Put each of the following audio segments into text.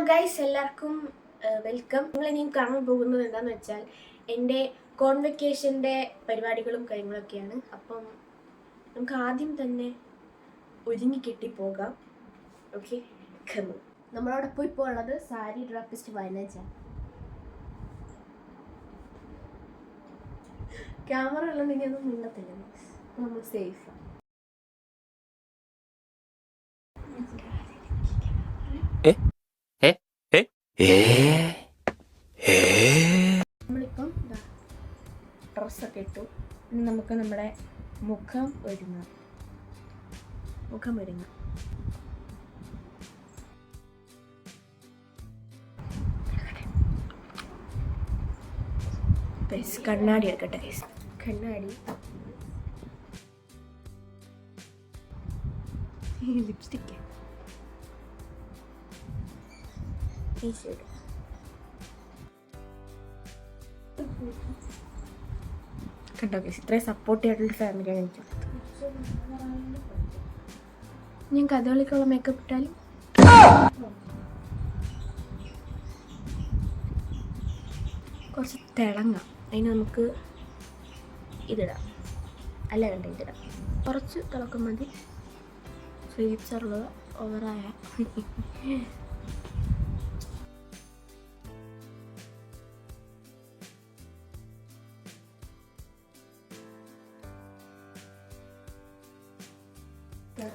Guys, എല്ലാവർക്കും welcome. നിങ്ങൾ ഇനിയും കാണാൻ പോകുന്നത് എന്താണെന്ന് വെച്ചാൽ എൻ്റെ കോൺവെക്കേഷൻ്റെ പരിപാടികളും കാര്യങ്ങളൊക്കെയാണ്. അപ്പം നമുക്ക് ആദ്യം തന്നെ ഒരുങ്ങി കെട്ടി പോകാം. ഓക്കെ, നമ്മളോടൊപ്പം ഇപ്പോൾ ഉള്ളത് സാരി ഡ്രാപ്പിസ്റ്റ് വയനാച്ചാണ്. ക്യാമറ ഉള്ളതെങ്കിൽ ഒന്നും മിണ്ടത്തില്ല, നമ്മൾ സേഫ്. നമ്മളിപ്പം ഡ്രസ്സൊക്കെ ഇട്ടു. ഇനി നമുക്ക് നമ്മുടെ മുഖം ഒരുങ്ങാം. കണ്ണാടി എടുക്കട്ടെ. കണ്ണാടി, ലിപ്സ്റ്റിക്ക്, ഈ ഷെയ്ഡ്. കണ്ടോ ഗൈസ്, ഇത്രയും സപ്പോർട്ട് ചെയ്തിട്ടുള്ള ഫാമിലിയാണ് എനിക്ക്. ഞാൻ കഥകളിക്കുള്ള മേക്കപ്പ് ഇട്ടാലും കുറച്ച് തിളങ്ങാം. അതിന് നമുക്ക് ഇതിടാം, അല്ല കണ്ട ഇതിടാം. കുറച്ച് തിളക്കം മതി. സ്ലീവ്സുള്ളത് ഓവറായ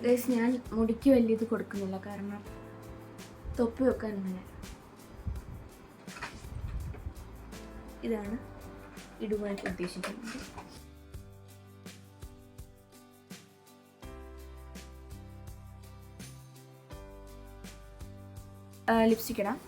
ഗൈസ്, ഞാൻ മുടിക്ക് വലിയ ഇത് കൊടുക്കുന്നില്ല, കാരണം തൊപ്പി വെക്കാനുണ്ട്. ഇതാണ് ഇടുവാനായിട്ട് ഉദ്ദേശിക്കുന്നത്. ലിപ്സ്റ്റിക് ഇടാം.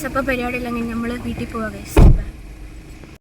അപ്പോൾ പരിപാടി ഇല്ലെങ്കിൽ നമ്മൾ വീട്ടിൽ പോവാം.